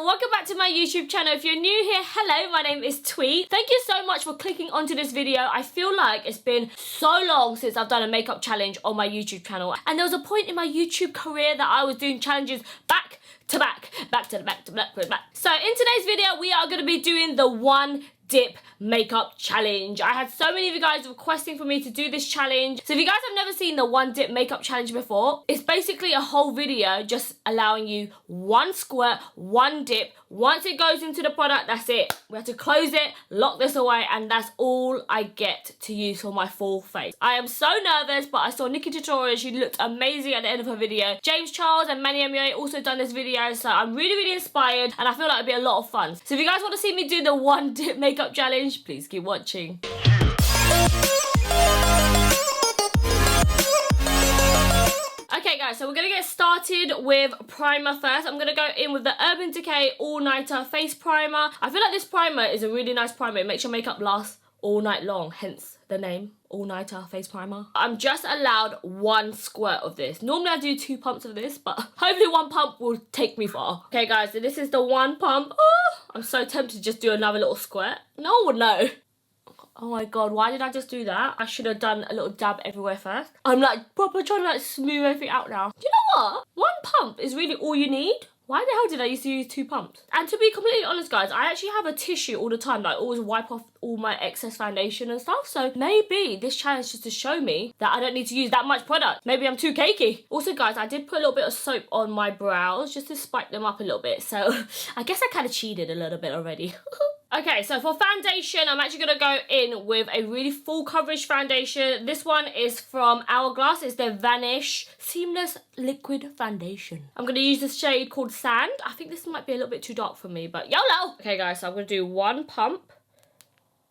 welcome back to my YouTube channel. If you're new here, hello, my name is Thuy. Thank you so much for clicking onto this video. I feel like it's been so long since I've done a makeup challenge on my YouTube channel, and there was a point in my YouTube career that I was doing challenges back to back. So in today's video, we are going to be doing the one dip makeup challenge. I had so many of you guys requesting for me to do this challenge. So if you guys have never seen the one dip makeup challenge before, it's basically a whole video just allowing you one squirt, one dip. Once it goes into the product, that's it. We have to close it, lock this away, and that's all I get to use for my full face. I am so nervous, but I saw Nikita tutorial. She looked amazing at the end of her video. James Charles and Manny MUA also done this video, so I'm really inspired, and I feel like it'll be a lot of fun. So if you guys want to see me do the one dip makeup challenge, please keep watching. Okay guys, so we're going to get started with primer first. I'm going to go in with the Urban Decay All Nighter Face Primer. I feel like this primer is a really nice primer. It makes your makeup last all night long, hence the name, All Nighter Face Primer. I'm just allowed one squirt of this. Normally I do 2 pumps of this, but hopefully 1 pump will take me far. Okay guys, so this is the 1 pump. Oh, I'm so tempted to just do another little squirt. No one would know. Oh my god, why did I just do that? I should have done a little dab everywhere first. I'm like proper trying to like smooth everything out now. Do you know what? 1 pump is really all you need. Why the hell did I used to use 2 pumps? And to be completely honest guys, I actually have a tissue all the time that I always wipe off all my excess foundation and stuff. So maybe this challenge is just to show me that I don't need to use that much product. Maybe I'm too cakey. Also guys, I did put a little bit of soap on my brows just to spike them up a little bit. So I guess I kind of cheated a little bit already. Okay, so for foundation, I'm actually going to go in with a really full coverage foundation. This one is from Hourglass. It's their Vanish Seamless Liquid Foundation. I'm going to use this shade called Sand. I think this might be a little bit too dark for me, but YOLO! Okay, guys, so I'm going to do 1 pump.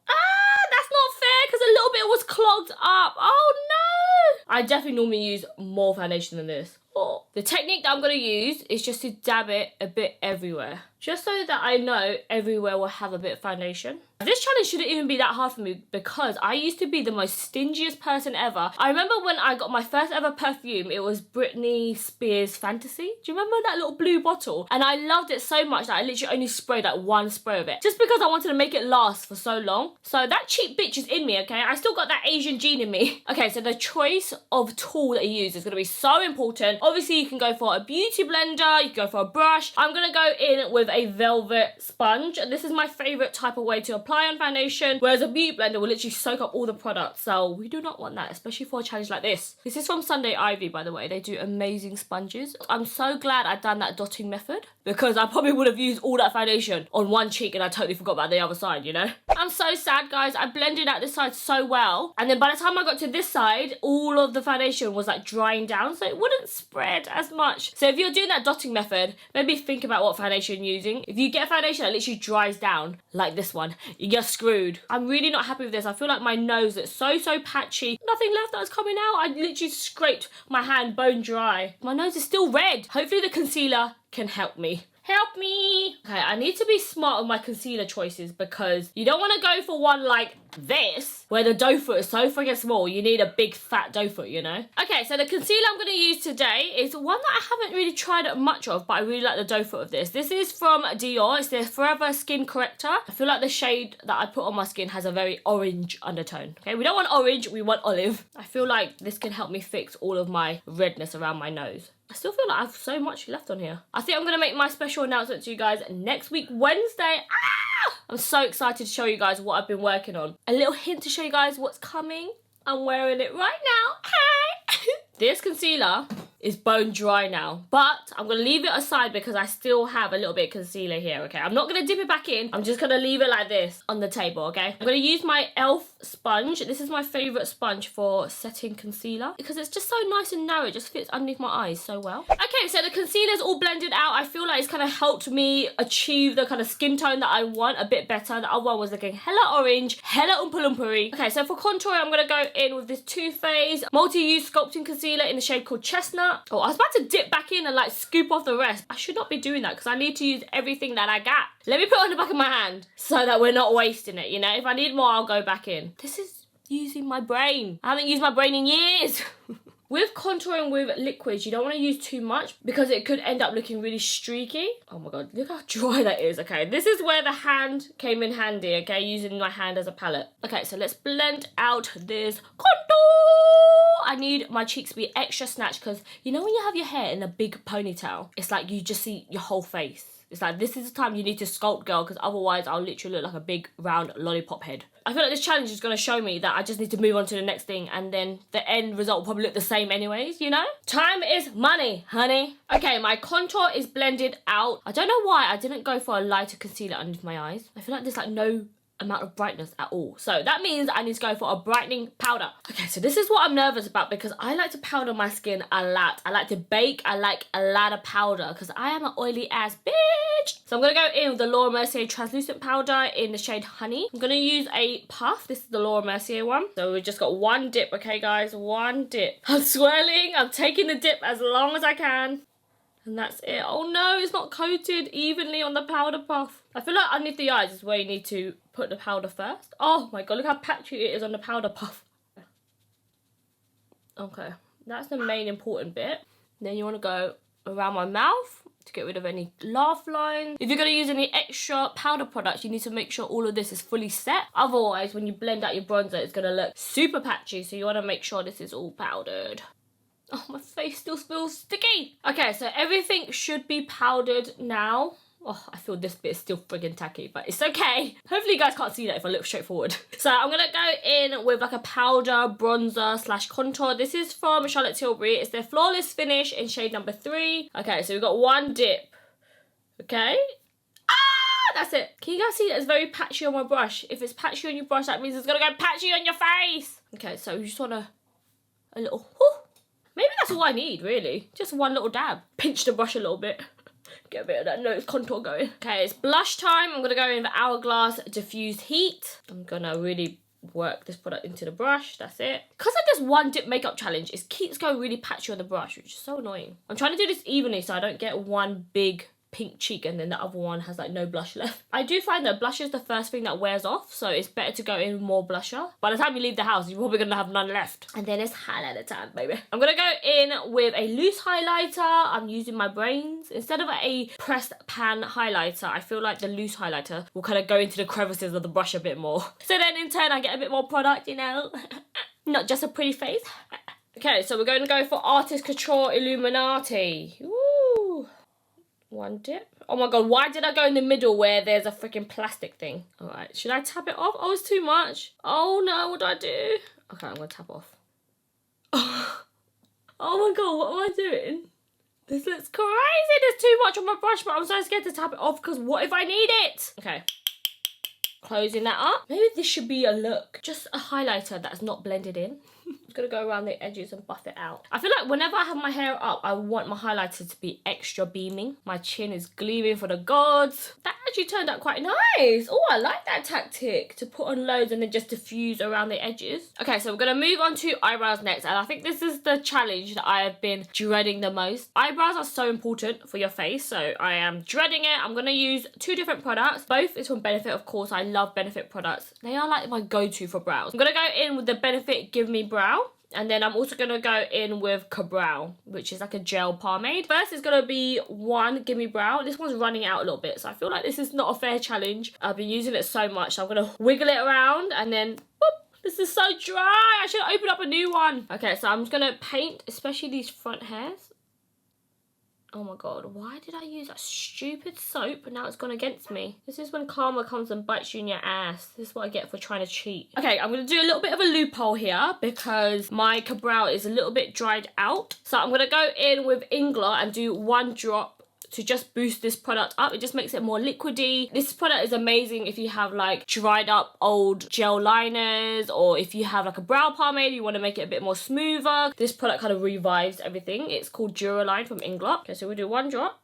Ah, that's not fair because a little bit was clogged up. Oh, no! I definitely normally use more foundation than this. Oh. The technique that I'm going to use is just to dab it a bit everywhere. Just so that I know everywhere will have a bit of foundation. This challenge shouldn't even be that hard for me because I used to be the most stingiest person ever. I remember when I got my first ever perfume, it was Britney Spears Fantasy. Do you remember that little blue bottle? And I loved it so much that I literally only sprayed like 1 spray of it. Just because I wanted to make it last for so long. So that cheap bitch is in me, okay? I still got that Asian gene in me. Okay, so the choice of tool that you use is going to be so important. Obviously, you can go for a beauty blender, you can go for a brush. I'm going to go in with a velvet sponge. This is my favourite type of way to apply on foundation, whereas a beauty blender will literally soak up all the products. So we do not want that, especially for a challenge like this. This is from Sunday Ivy, by the way. They do amazing sponges. I'm so glad I'd done that dotting method because I probably would have used all that foundation on one cheek and I totally forgot about the other side, you know? I'm so sad, guys. I blended out this side so well, and then by the time I got to this side, all of the foundation was like drying down, so it wouldn't spread as much. So if you're doing that dotting method, maybe think about what foundation you're using. If you get a foundation that literally dries down, like this one, you're screwed. I'm really not happy with this. I feel like my nose is so patchy. Nothing left that's coming out. I literally scraped my hand bone dry. My nose is still red. Hopefully the concealer can help me. Help me! Okay, I need to be smart with my concealer choices because you don't want to go for one like this, where the doe foot is so freaking small. You need a big fat doe foot, you know? Okay, so the concealer I'm going to use today is one that I haven't really tried much of, but I really like the doe foot of this. This is from Dior. It's their Forever Skin Corrector. I feel like the shade that I put on my skin has a very orange undertone. Okay, we don't want orange, we want olive. I feel like this can help me fix all of my redness around my nose. I still feel like I have so much left on here. I think I'm going to make my special announcement to you guys next week, Wednesday. Ah! I'm so excited to show you guys what I've been working on. A little hint to show you guys what's coming. I'm wearing it right now. Hey! This concealer is bone dry now, but I'm going to leave it aside because I still have a little bit of concealer here, okay? I'm not going to dip it back in. I'm just going to leave it like this on the table, okay? I'm going to use my e.l.f. sponge. This is my favourite sponge for setting concealer because it's just so nice and narrow. It just fits underneath my eyes so well. Okay, so the concealer's all blended out. I feel like it's kind of helped me achieve the kind of skin tone that I want a bit better. The other one was looking hella orange, hella oompa-loompa-y. Okay, so for contour, I'm going to go in with this Too Faced Multi-Use Sculpting Concealer in the shade called Chestnut. Oh, I was about to dip back in and like scoop off the rest. I should not be doing that because I need to use everything that I got. Let me put it on the back of my hand so that we're not wasting it, you know? If I need more, I'll go back in. This is using my brain. I haven't used my brain in years. With contouring with liquids, you don't want to use too much because it could end up looking really streaky. Oh my god, look how dry that is. Okay, this is where the hand came in handy, okay, using my hand as a palette. Okay, so let's blend out this contour. I need my cheeks to be extra snatched because you know when you have your hair in a big ponytail, it's like you just see your whole face. It's like, this is the time you need to sculpt, girl, because otherwise I'll literally look like a big round lollipop head. I feel like this challenge is going to show me that I just need to move on to the next thing, and then the end result will probably look the same anyways, you know? Time is money, honey. Okay, my contour is blended out. I don't know why I didn't go for a lighter concealer underneath my eyes. I feel like there's like no amount of brightness at all. So that means I need to go for a brightening powder. Okay, so this is what I'm nervous about because I like to powder my skin a lot. I like to bake. I like a lot of powder because I am an oily ass bitch. So I'm going to go in with the Laura Mercier translucent powder in the shade Honey. I'm going to use a puff. This is the Laura Mercier one. So we've just got one dip, okay guys? One dip. I'm swirling. I'm taking the dip as long as I can. And that's it. Oh no, it's not coated evenly on the powder puff. I feel like underneath the eyes is where you need to put the powder first. Oh my god, look how patchy it is on the powder puff. Okay, that's the main important bit. Then you want to go around my mouth to get rid of any laugh lines. If you're going to use any extra powder products, you need to make sure all of this is fully set. Otherwise, when you blend out your bronzer, it's going to look super patchy. So you want to make sure this is all powdered. Oh, my face still feels sticky. Okay, so everything should be powdered now. Oh, I feel this bit is still friggin' tacky, but it's okay. Hopefully you guys can't see that if I look straight forward. So I'm gonna go in with like a powder bronzer slash contour. This is from Charlotte Tilbury. It's their Flawless Finish in shade number 3. Okay, so we've got one dip. Okay. Ah, that's it. Can you guys see that it's very patchy on my brush? If it's patchy on your brush, that means it's gonna go patchy on your face. Okay, so you just wanna a little whoo. Maybe that's all I need, really. Just one little dab. Pinch the brush a little bit. Get a bit of that nose contour going. Okay, it's blush time. I'm going to go in the Hourglass Diffused Heat. I'm going to really work this product into the brush. That's it. Because of this one dip makeup challenge, it keeps going really patchy on the brush, which is so annoying. I'm trying to do this evenly so I don't get one big pink cheek and then the other one has like no blush left. I do find that blush is the first thing that wears off, so it's better to go in with more blusher. By the time you leave the house, you're probably gonna have none left. And then it's highlighter time, baby. I'm gonna go in with a loose highlighter. I'm using my brains. Instead of a pressed pan highlighter, I feel like the loose highlighter will kind of go into the crevices of the brush a bit more. So then in turn, I get a bit more product, you know? Not just a pretty face. Okay, so we're going to go for Artist Couture Iluminati. Woo! One dip. Oh my god, why did I go in the middle where there's a freaking plastic thing? Alright, should I tap it off? Oh, it's too much. Oh no, what do I do? Okay, I'm gonna tap off. Oh my god, what am I doing? This looks crazy. There's too much on my brush, but I'm so scared to tap it off because what if I need it? Okay. Closing that up. Maybe this should be a look. Just a highlighter that's not blended in. I'm just gonna go around the edges and buff it out. I feel like whenever I have my hair up, I want my highlighter to be extra beaming. My chin is gleaming for the gods. That actually turned out quite nice. Oh, I like that tactic to put on loads and then just diffuse around the edges. Okay, so we're gonna move on to eyebrows next, and I think this is the challenge that I have been dreading the most. Eyebrows are so important for your face, so I am dreading it. I'm gonna use 2 different products. Both is from Benefit, of course. I love Benefit products. They are like my go-to for brows. I'm gonna go in with the Benefit Give Me Brow. And then I'm also going to go in with Cabral, which is like a gel pomade. First is going to be one Gimme Brow. This one's running out a little bit, so I feel like this is not a fair challenge. I've been using it so much, so I'm going to wiggle it around and then, whoop, this is so dry. I should open up a new one. Okay, so I'm just going to paint, especially these front hairs. Oh my god, why did I use that stupid soap and now it's gone against me? This is when karma comes and bites you in your ass. This is what I get for trying to cheat. Okay, I'm going to do a little bit of a loophole here because my Cabral is a little bit dried out. So I'm going to go in with Ingler and do 1 drop to just boost this product up. It just makes it more liquidy. This product is amazing if you have like dried up old gel liners, or if you have like a brow pomade, you want to make it a bit more smoother. This product kind of revives everything. It's called Duraline from Ingler. Okay, so we'll do 1 drop.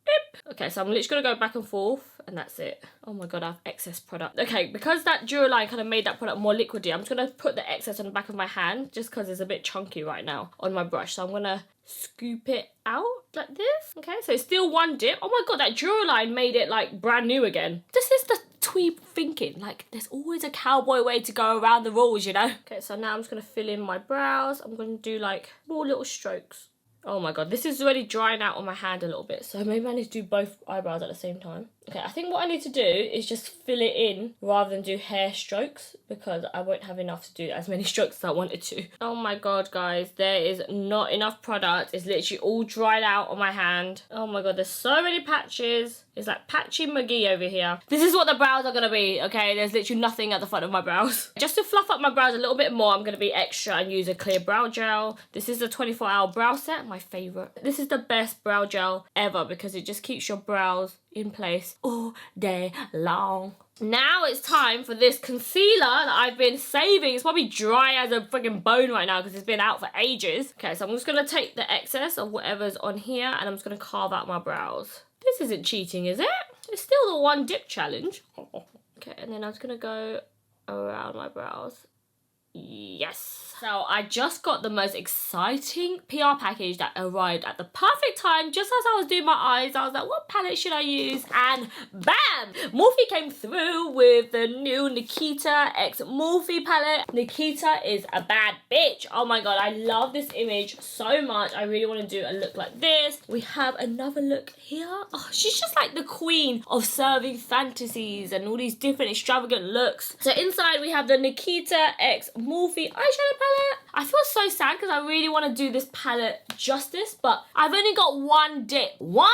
Beep. Okay, so I'm literally gonna go back and forth and that's it. Oh my god, I have excess product. Okay, because that Duraline kind of made that product more liquidy, I'm just gonna put the excess on the back of my hand just because it's a bit chunky right now on my brush. So I'm gonna scoop it out like this. Okay, so it's still 1 dip. Oh my god, that Duraline made it like brand new again. This is the we thinking? Like, there's always a cowboy way to go around the rules, you know? Okay, so now I'm just going to fill in my brows. I'm going to do like more little strokes. Oh my god, this is already drying out on my hand a little bit, so maybe I need to do both eyebrows at the same time. Okay, I think what I need to do is just fill it in rather than do hair strokes, because I won't have enough to do as many strokes as I wanted to. Oh my god, guys, there is not enough product. It's literally all dried out on my hand. Oh my god, there's so many patches. It's like Patchy McGee over here. This is what the brows are gonna be, okay? There's literally nothing at the front of my brows. Just to fluff up my brows a little bit more, I'm gonna be extra and use a clear brow gel. This is the 24-hour brow set, my favorite. This is the best brow gel ever because it just keeps your brows in place all day long. Now it's time for this concealer that I've been saving. It's probably dry as a freaking bone right now because it's been out for ages. Okay, so I'm just gonna take the excess of whatever's on here and I'm just gonna carve out my brows. This isn't cheating, is it? It's still the one dip challenge. Okay, and then I'm just gonna go around my brows. Yes. So I just got the most exciting PR package that arrived at the perfect time. Just as I was doing my eyes, I was like, what palette should I use? And bam! Morphe came through with the new Nikita x Morphe palette. Nikita is a bad bitch. Oh my god, I love this image so much. I really want to do a look like this. We have another look here. Oh, she's just like the queen of serving fantasies and all these different extravagant looks. So inside we have the Nikita x Morphe eyeshadow palette. I feel so sad because I really want to do this palette justice, but I've only got one dip. One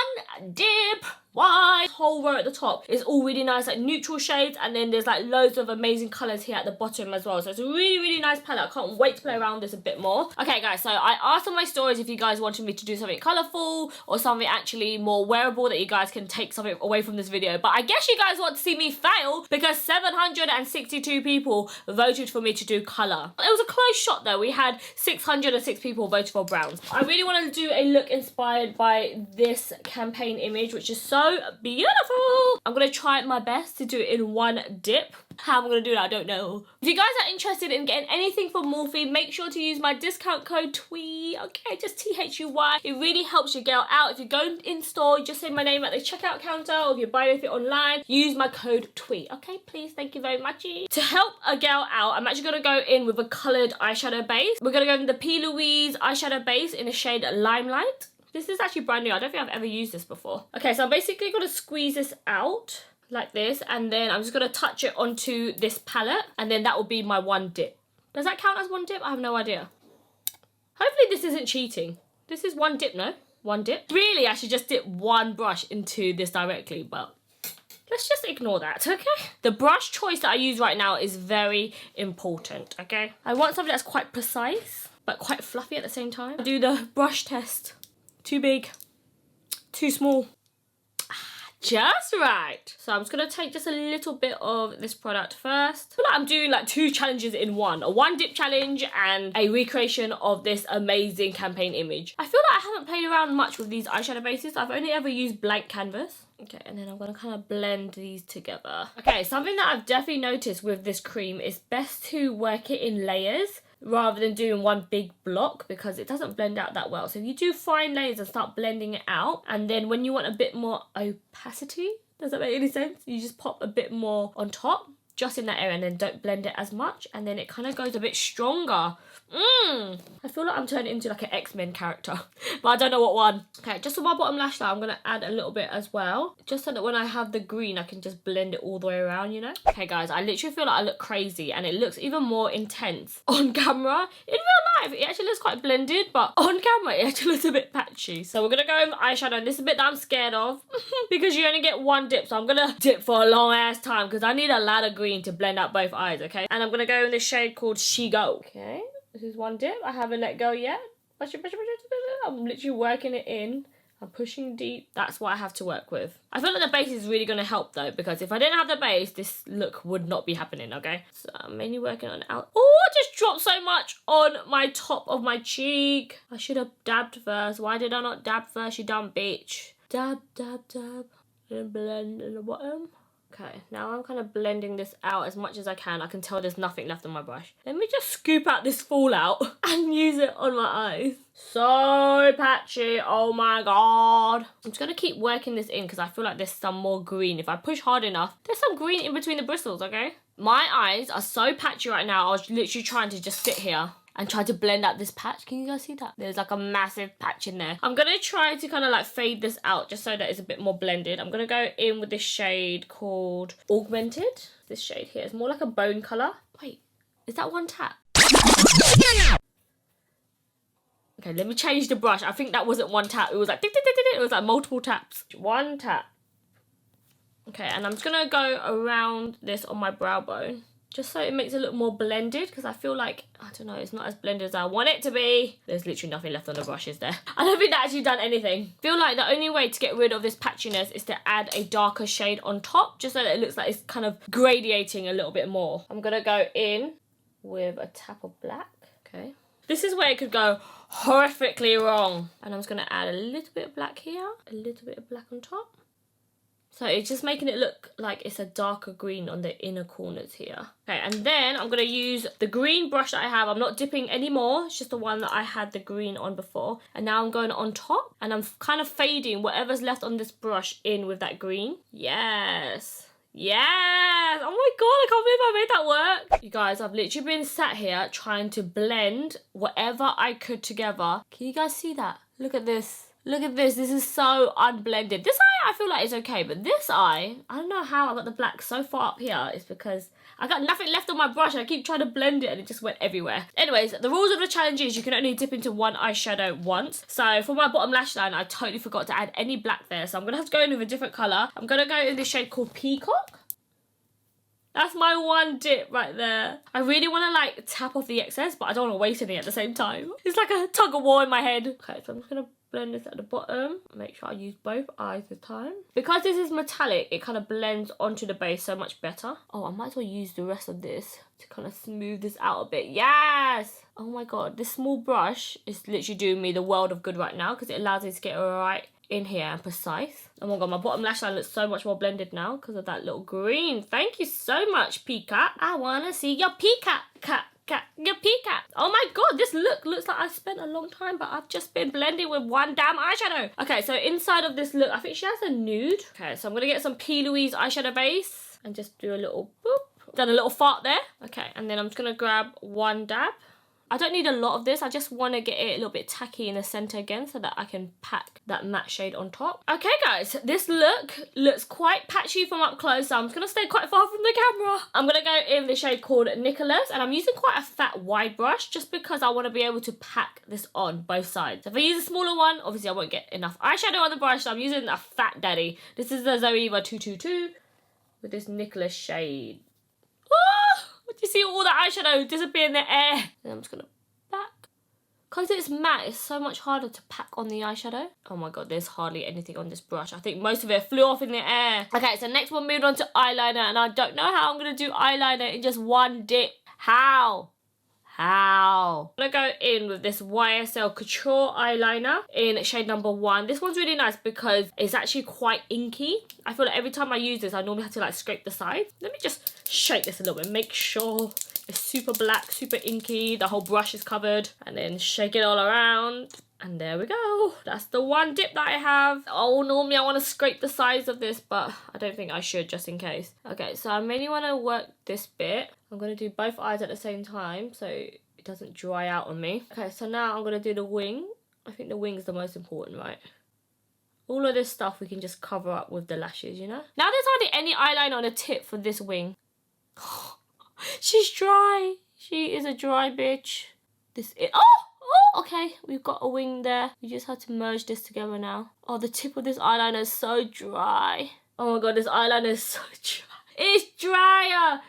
dip! Why? The whole row at the top is all really nice, like neutral shades, and then there's like loads of amazing colours here at the bottom as well. So it's a really, really nice palette. I can't wait to play around with this a bit more. Okay, guys, so I asked on my stories if you guys wanted me to do something colourful or something actually more wearable that you guys can take something away from this video. But I guess you guys want to see me fail because 762 people voted for me to do colour. It was a close shot though. We had 606 people voted for browns. I really want to do a look inspired by this campaign image, which is so beautiful. I'm gonna try my best to do it in one dip. How I'm gonna do that, I don't know. If you guys are interested in getting anything from Morphe, make sure to use my discount code Thuy, okay, just Thuy. It really helps your girl out. If you go in store, just say my name at the checkout counter, or if you buy anything online, use my code Thuy, okay, please, thank you very much. To help a girl out, I'm actually gonna go in with a coloured eyeshadow base. We're gonna go in the P. Louise eyeshadow base in the shade Limelight. This is actually brand new. I don't think I've ever used this before. Okay, so I'm basically going to squeeze this out like this, and then I'm just going to touch it onto this palette, and then that will be my one dip. Does that count as one dip? I have no idea. Hopefully this isn't cheating. This is one dip, no? One dip. Really, I should just dip one brush into this directly, but let's just ignore that, okay? The brush choice that I use right now is very important, okay? I want something that's quite precise, but quite fluffy at the same time. I'll do the brush test. Too big, too small, just right. So I'm just gonna take just a little bit of this product first. I feel like I'm doing like two challenges in one. A one dip challenge and a recreation of this amazing campaign image. I feel like I haven't played around much with these eyeshadow bases. I've only ever used blank canvas. Okay, and then I'm gonna kind of blend these together. Okay, something that I've definitely noticed with this cream is best to work it in layers rather than doing one big block because it doesn't blend out that well. So if you do fine layers and start blending it out, and then when you want a bit more opacity, does that make any sense? You just pop a bit more on top, just in that area, and then don't blend it as much, and then it kind of goes a bit stronger. I feel like I'm turning into like an X-Men character, but I don't know what one. Okay, just on my bottom lash line, I'm going to add a little bit as well, just so that when I have the green, I can just blend it all the way around, you know? Okay, guys, I literally feel like I look crazy, and it looks even more intense on camera. In real life, it actually looks quite blended, but on camera, it actually looks a bit patchy. So we're going to go with eyeshadow, and this is a bit that I'm scared of, because you only get one dip, so I'm going to dip for a long-ass time, because I need a lot of green to blend out both eyes, okay? And I'm going to go in this shade called She Go. Okay. This is one dip. I haven't let go yet. I'm literally working it in. I'm pushing deep. That's what I have to work with. I feel like the base is really going to help though, because if I didn't have the base, this look would not be happening, okay? So I'm mainly working on out. Oh, I just dropped so much on my top of my cheek. I should have dabbed first. Why did I not dab first, you dumb bitch? Dab, dab, dab. And blend in the bottom. Okay, now I'm kind of blending this out as much as I can. I can tell there's nothing left on my brush. Let me just scoop out this fallout and use it on my eyes. So patchy, oh my god. I'm just gonna keep working this in because I feel like there's some more green. If I push hard enough, there's some green in between the bristles, okay? My eyes are so patchy right now. I was literally trying to just sit here and try to blend out this patch. Can you guys see that? There's like a massive patch in there. I'm gonna try to kind of like fade this out just so that it's a bit more blended. I'm gonna go in with this shade called Augmented. This shade here, it's more like a bone color. Wait, is that one tap? Okay, let me change the brush. I think that wasn't one tap. It was like, it was like multiple taps. One tap. Okay, and I'm just gonna go around this on my brow bone, just so it makes it look more blended, because I feel like, I don't know, it's not as blended as I want it to be. There's literally nothing left on the brush, is there? I don't think that actually done anything. I feel like the only way to get rid of this patchiness is to add a darker shade on top, just so that it looks like it's kind of gradiating a little bit more. I'm gonna go in with a tap of black, okay? This is where it could go horrifically wrong. And I'm just gonna add a little bit of black here, a little bit of black on top. So it's just making it look like it's a darker green on the inner corners here. Okay, and then I'm gonna use the green brush that I have. I'm not dipping anymore. It's just the one that I had the green on before. And now I'm going on top and I'm kind of fading whatever's left on this brush in with that green. Yes. Yes! Oh my god, I can't believe I made that work. You guys, I've literally been sat here trying to blend whatever I could together. Can you guys see that? Look at this. Look at this. This is so unblended. This eye I feel like is okay, but this eye, I don't know how I got the black so far up here. It's because I got nothing left on my brush. I keep trying to blend it and it just went everywhere. Anyways, the rules of the challenge is you can only dip into one eyeshadow once. So for my bottom lash line, I totally forgot to add any black there. So I'm going to have to go in with a different colour. I'm going to go in this shade called Peacock. That's my one dip right there. I really want to like tap off the excess, but I don't want to waste any at the same time. It's like a tug of war in my head. Okay, so I'm just going to blend this at the bottom. Make sure I use both eyes this time. Because this is metallic, it kind of blends onto the base so much better. Oh, I might as well use the rest of this to kind of smooth this out a bit. Yes! Oh my god, this small brush is literally doing me the world of good right now because it allows me to get right in here and precise. Oh my god, my bottom lash line looks so much more blended now because of that little green. Thank you so much, Peacock. I want to see your peacock. Your peacock. Oh my god, this look looks like I spent a long time, but I've just been blending with one damn eyeshadow. Okay, so inside of this look, I think she has a nude. Okay, so I'm gonna get some P. Louise eyeshadow base and just do a little boop. Done a little fart there. Okay, and then I'm just gonna grab one dab. I don't need a lot of this. I just want to get it a little bit tacky in the center again so that I can pack that matte shade on top. Okay, guys, this look looks quite patchy from up close, so I'm just going to stay quite far from the camera. I'm going to go in the shade called Nicholas, and I'm using quite a fat wide brush just because I want to be able to pack this on both sides. So if I use a smaller one, obviously I won't get enough eyeshadow on the brush, so I'm using a fat daddy. This is the Zoeva 222 with this Nicholas shade. You see all the eyeshadow disappear in the air. And I'm just gonna pack. Because it's matte, it's so much harder to pack on the eyeshadow. Oh my god, there's hardly anything on this brush. I think most of it flew off in the air. Okay, so next we'll move on to eyeliner, and I don't know how I'm gonna do eyeliner in just one dip. How? I'm gonna go in with this YSL Couture eyeliner in shade number 1. This one's really nice because it's actually quite inky. I feel like every time I use this, I normally have to like scrape the sides. Let me just shake this a little bit, make sure it's super black, super inky, the whole brush is covered, and then shake it all around. And there we go. That's the one dip that I have. Oh, normally I want to scrape the sides of this, but I don't think I should, just in case. Okay, so I mainly want to work this bit. I'm going to do both eyes at the same time so it doesn't dry out on me. Okay, so now I'm going to do the wing. I think the wing is the most important, right? All of this stuff we can just cover up with the lashes, you know? Now there's hardly any eyeliner on the tip for this wing. She's dry. She is a dry bitch. This is... Oh, okay, we've got a wing there. We just have to merge this together now. Oh, the tip of this eyeliner is so dry. Oh my god, this eyeliner is so dry. It's drier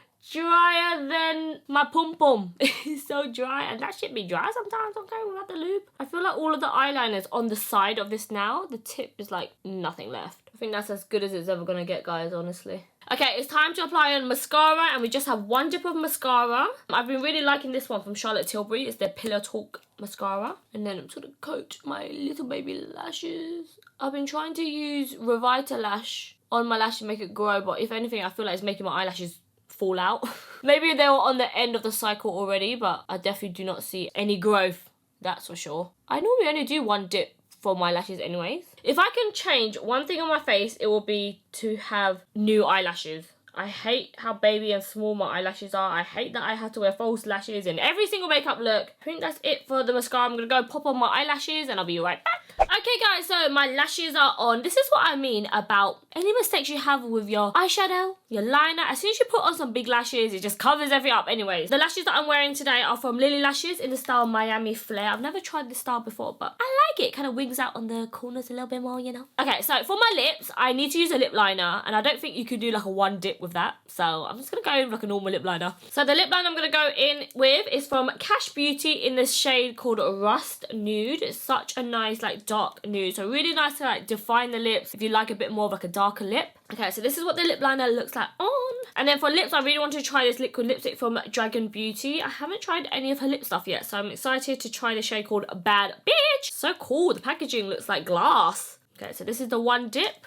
than my pum-pum. It's so dry, and that should be dry sometimes, okay, without the lube. I feel like all of the eyeliner's on the side of this now. The tip is like nothing left. I think that's as good as it's ever gonna get, guys, honestly. Okay, it's time to apply on mascara, and we just have one dip of mascara. I've been really liking this one from Charlotte Tilbury. It's their Pillow Talk mascara. And then I'm just gonna coat my little baby lashes. I've been trying to use Revita Lash on my lashes, make it grow, but if anything, I feel like it's making my eyelashes fall out. Maybe they were on the end of the cycle already, but I definitely do not see any growth, that's for sure. I normally only do one dip for my lashes anyways. If I can change one thing on my face, it will be to have new eyelashes. I hate how baby and small my eyelashes are. I hate that I have to wear false lashes in every single makeup look. I think that's it for the mascara. I'm gonna go pop on my eyelashes and I'll be right back. Okay guys, so my lashes are on. This is what I mean about any mistakes you have with your eyeshadow, your liner. As soon as you put on some big lashes, it just covers everything up. Anyways, the lashes that I'm wearing today are from Lily Lashes in the style Miami Flare. I've never tried this style before, but I like it. Kind of wings out on the corners a little bit more, you know. Okay, so for my lips, I need to use a lip liner, and I don't think you could do like a one dip with that. So I'm just gonna go in with like a normal lip liner. So the lip liner I'm gonna go in with is from Cash Beauty in this shade called Rust Nude. It's such a nice like dark nude, so really nice to like define the lips if you like a bit more of like a darker lip. Okay, so this is what the lip liner looks like on. And then for lips, I really want to try this liquid lipstick from Dragon Beauty. I haven't tried any of her lip stuff yet, so I'm excited to try the shade called Bad Bitch. So cool, the packaging looks like glass. Okay, so this is the one dip.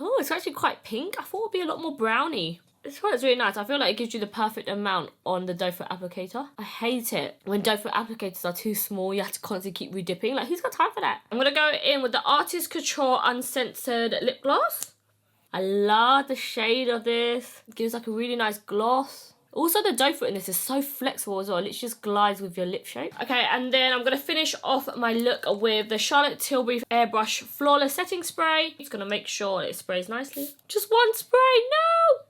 Oh, it's actually quite pink. I thought it would be a lot more browny. This one is really nice. I feel like it gives you the perfect amount on the doe foot applicator. I hate it when doe foot applicators are too small. You have to constantly keep redipping. Like, who's got time for that? I'm going to go in with the Artist Couture Uncensored Lip Gloss. I love the shade of this. It gives like a really nice gloss. Also, the doe foot in this is so flexible as well. It just glides with your lip shape. Okay, and then I'm going to finish off my look with the Charlotte Tilbury Airbrush Flawless Setting Spray. Just going to make sure it sprays nicely. Just one spray. No!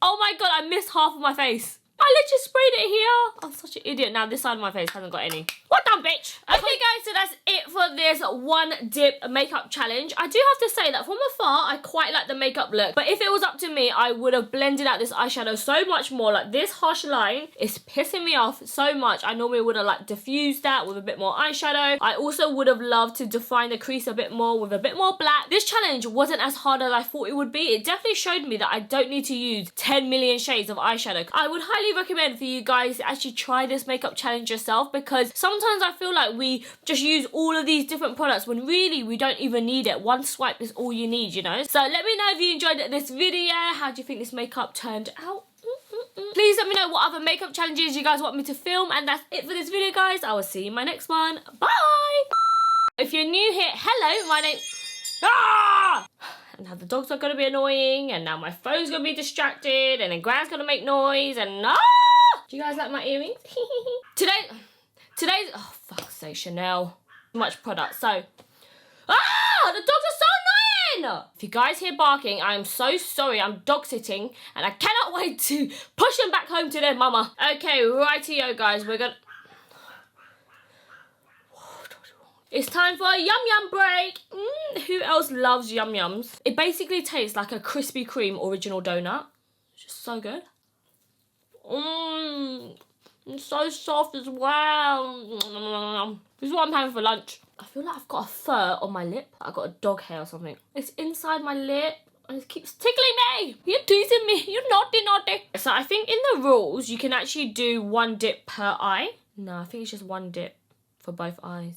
Oh my god, I missed half of my face. I literally sprayed it here. I'm such an idiot. Now this side of my face hasn't got any. What done, bitch? Okay, guys, so that's it for this one dip makeup challenge. I do have to say that from afar, I quite like the makeup look. But if it was up to me, I would have blended out this eyeshadow so much more. Like, this harsh line is pissing me off so much. I normally would have like diffused that with a bit more eyeshadow. I also would have loved to define the crease a bit more with a bit more black. This challenge wasn't as hard as I thought it would be. It definitely showed me that I don't need to use 10 million shades of eyeshadow. I would highly recommend for you guys to actually try this makeup challenge yourself, because sometimes I feel like we just use all of these different products when really we don't even need it. One swipe is all you need, you know. So let me know if you enjoyed this video. How do you think this makeup turned out? Please let me know what other makeup challenges you guys want me to film, and that's it for this video, guys. I will see you in my next one. Bye. If you're new here, hello, my name. And now the dogs are going to be annoying, and now my phone's going to be distracted, and then Gran's going to make noise, and do you guys like my earrings? Today's, oh fuck's sake, Chanel. Much product, so, the dogs are so annoying! If you guys hear barking, I'm so sorry, I'm dog sitting, and I cannot wait to push them back home to their mama. Okay, rightio guys, we're gonna... It's time for a yum yum break. Who else loves yum yums? It basically tastes like a Krispy Kreme original donut. It's just so good. It's so soft as well. This is what I'm having for lunch. I feel like I've got a fur on my lip. I've got a dog hair or something. It's inside my lip. And it keeps tickling me. You're teasing me. You're naughty. So I think in the rules, you can actually do one dip per eye. No, I think it's just one dip for both eyes.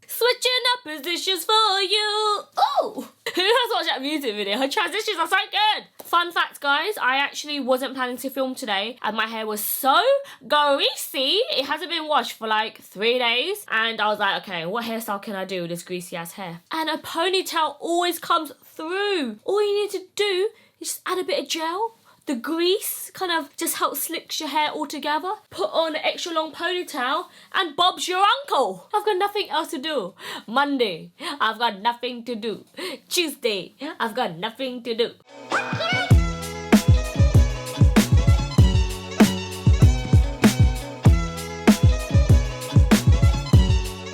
Switching up positions for you. Oh, who has watched that music video? Her transitions are so good. Fun fact, guys, I actually wasn't planning to film today, and my hair was so greasy. It hasn't been washed for like 3 days, and I was like, okay, what hairstyle can I do with this greasy ass hair? And a ponytail always comes through. All you need to do is just add a bit of gel. The grease kind of just helps slick your hair all together. Put on an extra long ponytail and Bob's your uncle. I've got nothing else to do. Monday, I've got nothing to do. Tuesday, I've got nothing to do.